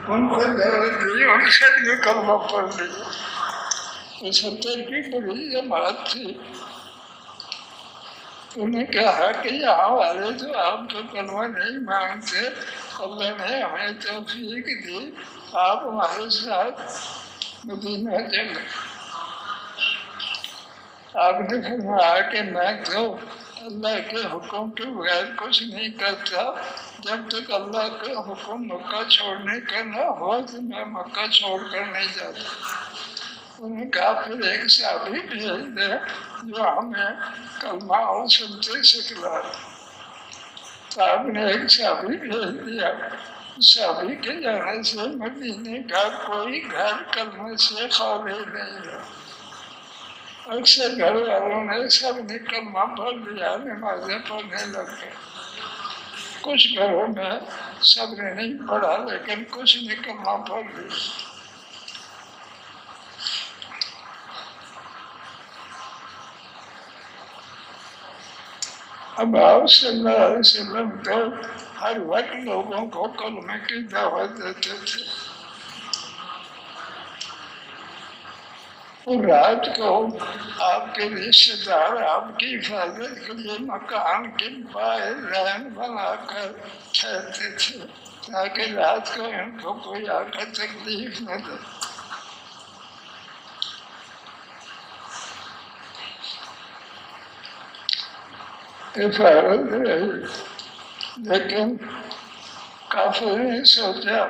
ان کو دعوت دی، ان سے بھی کلمہ پڑھ لیا۔ تو 70 کی بڑی جماعت تھی، انہوں نے کہا کہ یہاں والے جو آپ کا کلمہ نہیں مانگتے، اللہ نے ہمیں توفیق دی، آپ ہمارے ساتھ مدینہ چلیں۔ آپ نے فرمایا کہ میں تو اللہ کے حکم کے بغیر کچھ نہیں کرتا، جب تک اللہ کا حکم مکہ چھوڑنے کا نہ ہو تو میں مکہ چھوڑ کر نہیں جاتا۔ انہوں نے کہا پھر ایک صحابی بھیج دے جو ہمیں کلمہ اور سنتے سکھلائے۔ تو آپ نے ایک صحابی بھیج دیا۔ صحابی کے جانے سے مدینے کا کوئی گھر کلمہ سے خالی نہیں رہا۔ اکثر گھر والوں نے سب نے کلمہ پڑھ لیا، نمازیں پڑھنے لگ گئے۔ کچھ گھروں میں سب نے نہیں پڑھا لیکن کچھ نے کلمہ پڑھ لیا۔ اب آپ صلی اللہ علیہ وسلم تو ہر وقت لوگوں کو کلمے کی دعوت دیتے تھے، اور رات کو آپ کے رشتے دار آپ کی حفاظت کے لیے مکان کے باہر رہن بنا کر ٹھہرتے تھے تاکہ رات کو ان کو کوئی آ کر تکلیف نہ دے۔ حفاظت رہی، لیکن کافر نے سوچا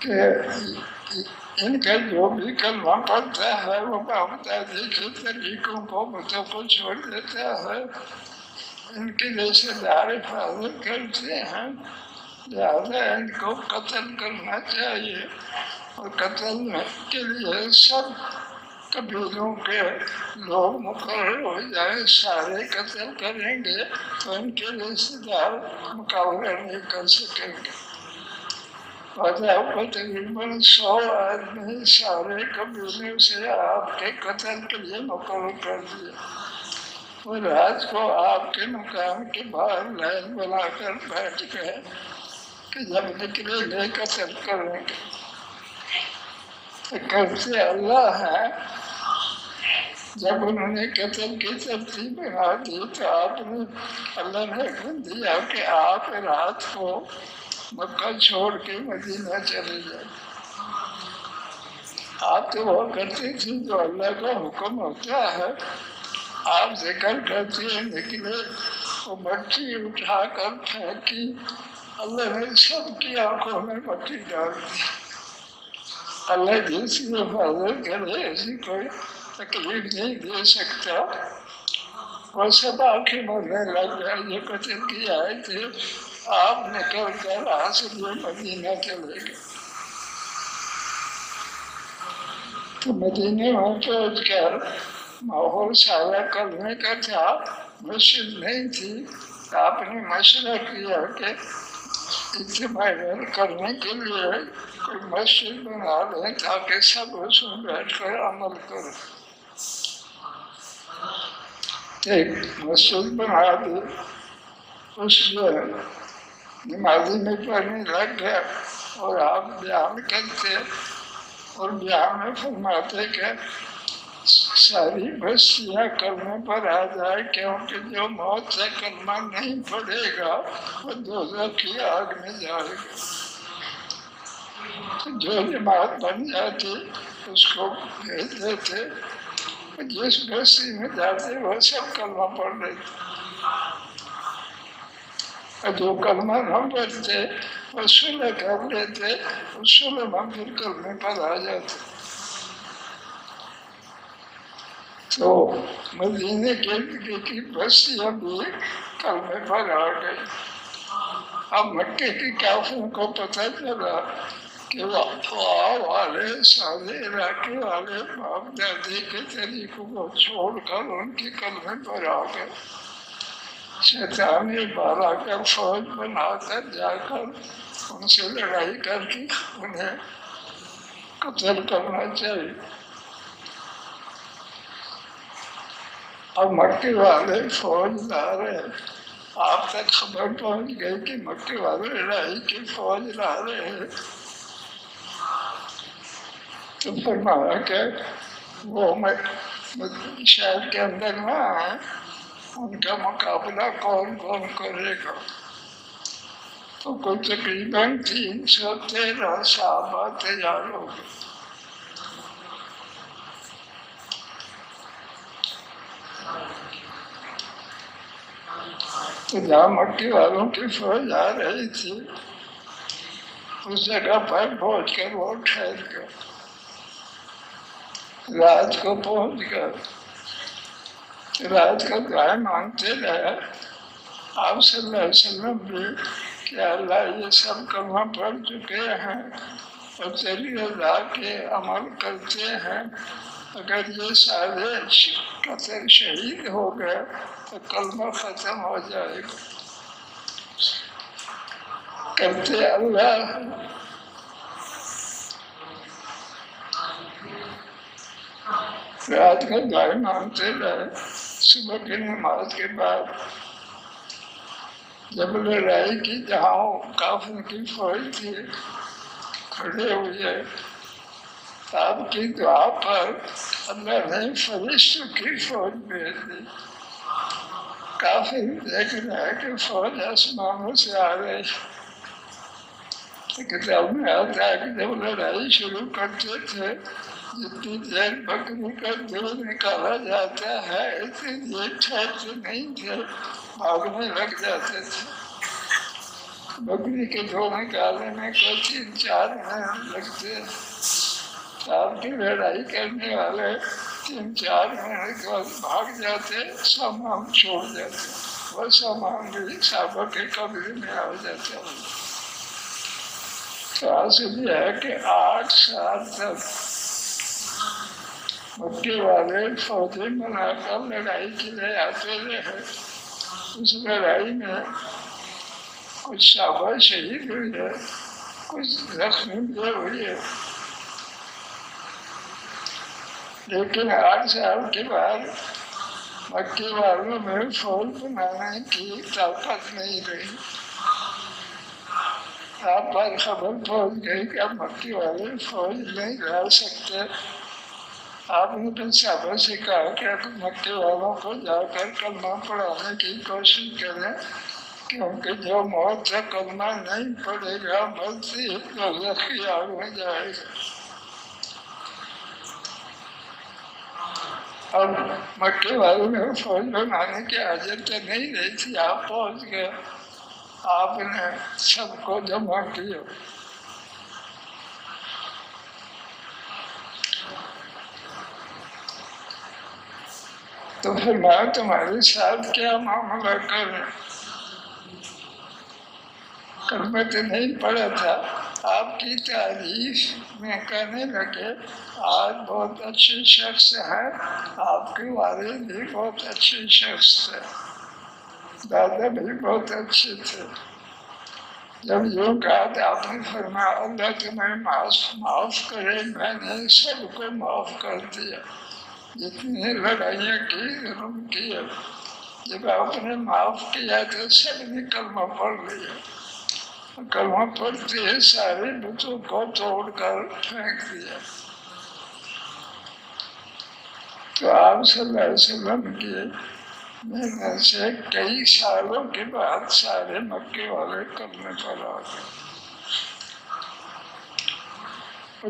کہ ان کا جو بھی کلمہ پڑھتا ہے وہ باپ دادی کے طریقوں کو چھوڑ دیتا ہے، ان کے رشتے دار حفاظت کرتے ہیں، لہٰذا ان کو قتل کرنا چاہیے، اور قتل کے لیے سب قبیلوں کے لوگ مقرر ہو جائیں، سارے قتل کریں گے تو ان کے رشتے دار مقابلہ نہیں کر سکیں گے۔ اور آپ کو تقریباً 100 آدمی سارے قبیلوں سے آپ کے قتل کے لیے مقرر کر دیا، اور رات کو آپ کے مقام کے باہر لائن بنا کر بیٹھ گئے کہ جب نکلے گے قتل کریں گے۔ کرتے اللہ ہے، جب انہوں نے قتل کی ترتیب بنا دی تو آپ نے اللہ نے حکم دیا کہ آپ رات کو مکہ چھوڑ کے مدینہ چلے جائیں۔ آپ تو وہ کرتے تھے جو اللہ کا حکم ہوتا ہے، آپ ذکر کرتے ہیں نکلے، وہ مٹی اٹھا کر پھینکی، اللہ نے سب کی آنکھوں میں مٹی ڈال دی۔ اللہ جس کی حفاظت کرے ایسی کوئی تکلیف نہیں دے سکتا، وہ سب آنکھیں مرنے لگ گئے۔ یہ قتل کی آئے تھے، آپ نکل کر آصف مدینہ چلے گئے۔ تو مدینہ میں پہنچ کر ماحول سارا کلمے کا تھا، مسجد نہیں تھی، آپ نے مشورہ کیا کہ اجتماع کرنے کے لیے کوئی مسجد بنا لیں تاکہ سب اس میں بیٹھ کر عمل کریں۔ ایک مسجد بنا دی، اس میں نمازی میں پڑھنے لگ گیا، اور آپ بیان کرتے اور بیان میں فرماتے کہ ساری بستیاں کلمے پر آ جائے، کیونکہ جو موت سے کلمہ نہیں پڑھے گا وہ دوزخ کی آگ میں جائے گا۔ جو جماعت بن جاتی اس کو بھیج دیتے، جس بستی میں جاتے وہ سب کلمہ پڑھ لیتے، اور جو کلمہ نہ پڑھتے وہ صلح کر لیتے، اس صلح میں پھر کلمے پر آ جاتے۔ تو مدینے کی بستیاں بھی کلمے پر آ گئی۔ اب مکے کی کافروں کو پتہ چلا کہ وہاں والے سارے علاقے والے باپ دادی کے طریقوں کو چھوڑ کر ان کے کلمے پر آ گئے۔ شیطانی بارہ کر فوج بنا کر جا کر ان سے لڑائی کر کے انہیں قتل کرنا چاہیے۔ اب مکے والے فوج لا رہے آپ تک خبر پہنچ گئی کہ مکے والے لڑائی کی فوج لا رہے ہیں، تو فرمایا کہ وہ شہر کے اندر نہ آئے، ان کا مقابلہ کون کون کرے گا؟ تو کوئی تقریباً 313 صحابہ تیار ہو گئے۔ تو جہاں مکی والوں کی فوج آ رہی تھی اس جگہ پر پہنچ کر وہ ٹھہر گئے، رات کو پہنچ گئے، رات کو دعائیں مانگتے رہے۔ آپ صلی اللہ علیہ وسلم بھی کہ اللہ یہ سب کلمہ پڑھ چکے ہیں اور تیری رضا کے عمل کرتے ہیں، اگر یہ سارے قتل شہید ہو گئے تو کلمہ ختم ہو جائے گا، کرتے اللہ۔ رات کو دعائیں مانگتے رہے۔ صبح کی نماز کے بعد جب لڑائی کی جہاں کافر کی فوج تھی کھڑے ہوئے، آپ کی دعا پر اللہ نے فرشتوں کی فوج بھیج دی۔ کافر دیکھ رہے کہ فوج آسمانوں سے آ رہی۔ کتاب میں آتا ہے کہ جب لڑائی شروع کرتے تھے جتنی دیر بکری کا دودھ نکالا جاتا ہے اتنی دیر ٹھہرتے نہیں تھے، بھاگنے لگ جاتے تھے۔ بکری کے دودھ نکالنے میں کوئی 3-4 منٹ لگتے، آپ کی لڑائی کرنے والے 3-4 منٹ کے بعد بھاگ جاتے، سامان چھوڑ جاتے، وہ سامان بھی صحابہ کے قبضے میں آ جاتا۔ تو حاصل یہ ہے کہ 8 سال تک مکے والے فوجی بنا کر لڑائی کے لیے آتے رہے۔ اس لڑائی میں کچھ صحابہ شہید ہوئے، کچھ زخمی بھی ہوئے، لیکن 8 سال کے بعد مکے والوں میں فوج بنانے کی طاقت نہیں رہی۔ آپ پر خبر پہنچ گئی کہ اب مکی والے فوج نہیں لا سکتے۔ آپ نے اپنے صحابہ سے کہا کہ اب مکے والوں کو جا کر کلمہ پڑھانے کی کوشش کریں، کیونکہ جو موت سے کلمہ نہیں پڑھے گا بلکہ دوزخ کی آگ میں جائے گا۔ اور مکے والوں میں فوج بنانے کی حاجت تو نہیں رہی تھی، آپ پہنچ گئے، آپ نے سب کو جمع کیا۔ تو فرمایا تمہارے ساتھ کیا معاملہ کریں؟ کلمہ تو نہیں پڑھا تھا، آپ کی تعریف میں کہنے لگے آج بہت اچھے شخص ہے، آپ کے والد بھی بہت اچھے شخص تھے، دادا بھی بہت اچھے تھے۔ جب یوں کہا تو آپ نے فرمایا اللہ تمہیں معاف کرے، میں نے سب کو معاف کر دیا، جتنی لڑائیاں کی ظلم کیا، جب آپ نے معاف کیا تو سب نے کلمہ پڑھ لیا۔ کلمہ پڑھتے سارے بتوں کو توڑ کر پھینک دیا۔ تو آپ صلی اللہ علیہ وسلم کی محنت سے کئی سالوں کے بعد سارے مکے والے کلمے پر آ گئے۔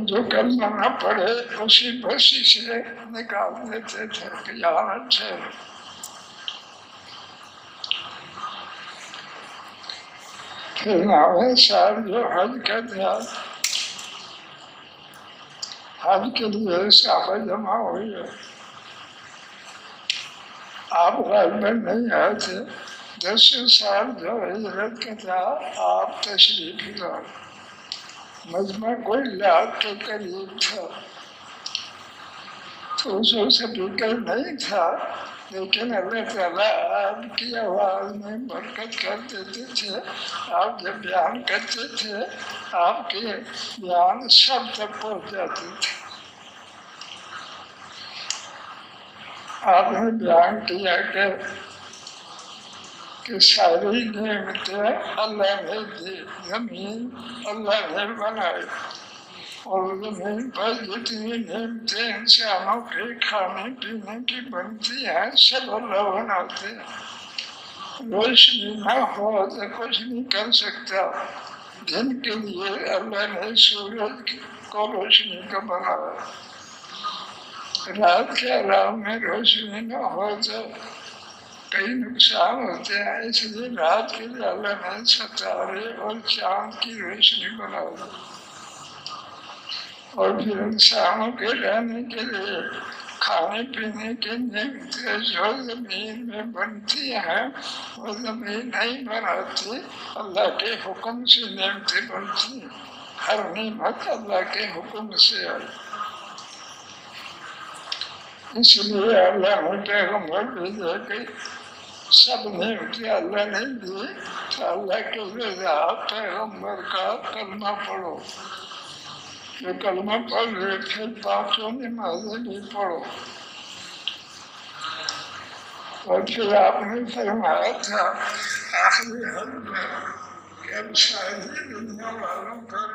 جو کلمہ نہ پڑھے اسی بسی سے نکال دیتے تھے کہ یہاں اچھے۔ پھر 9ویں سال جو حج کا تھا، حج کے لیے صحابہ جمع ہوئے، آپ غالباً نہیں آئے تھے۔ 10 سال جو ہجرت کا تھا آپ تشریف لائے، مجمع کوئی 1,00,000 کے قریب تھا، تو اس سپیکر نہیں تھا، لیکن اللہ تعالیٰ آپ کی آواز میں برکت کر دیتے تھے۔ آپ جب بیان کرتے تھے آپ کے بیان سب تک پہنچ جاتے تھے۔ آپ نے بیان کیا کہ کہ ساری نعمتیں اللہ نے دی، زمین اللہ نے بنائی، اور زمین پر جتنی نعمتیں انسانوں کے کھانے پینے کی بنتی ہیں سب اللہ بناتے ہیں۔ روشنی نہ ہو تو کچھ نہیں کر سکتا۔ دن کے لیے اللہ نے سورج کو روشنی کا بنایا، رات کے علاوہ میں روشنی نہ ہو تو کئی نقصان ہوتے ہیں، اس لیے رات کے لیے اللہ نے ستارے اور چاند کی روشنی بنا دی، اور پھر انسانوں کے رہنے کے لیے کھانے پینے کی نعمتیں جو زمین میں بنتی ہیں وہ زمین نہیں بناتی، اللہ کے حکم سے نعمتیں بنتی ہیں، ہر نعمت اللہ کے حکم سے آئی۔ اس لیے اللہ نے پیغمبر بھیجا کہ سب نعمتیں اللہ نے دی، تو اللہ کے رضا پیغمبر کا کلمہ پڑھو، جو کلمہ پڑھ رہے پھر پانچوں نمازیں بھی پڑھو۔ اور پھر آپ نے فرمایا تھا آخری حد میں کہ اب ساری دنیا والوں پر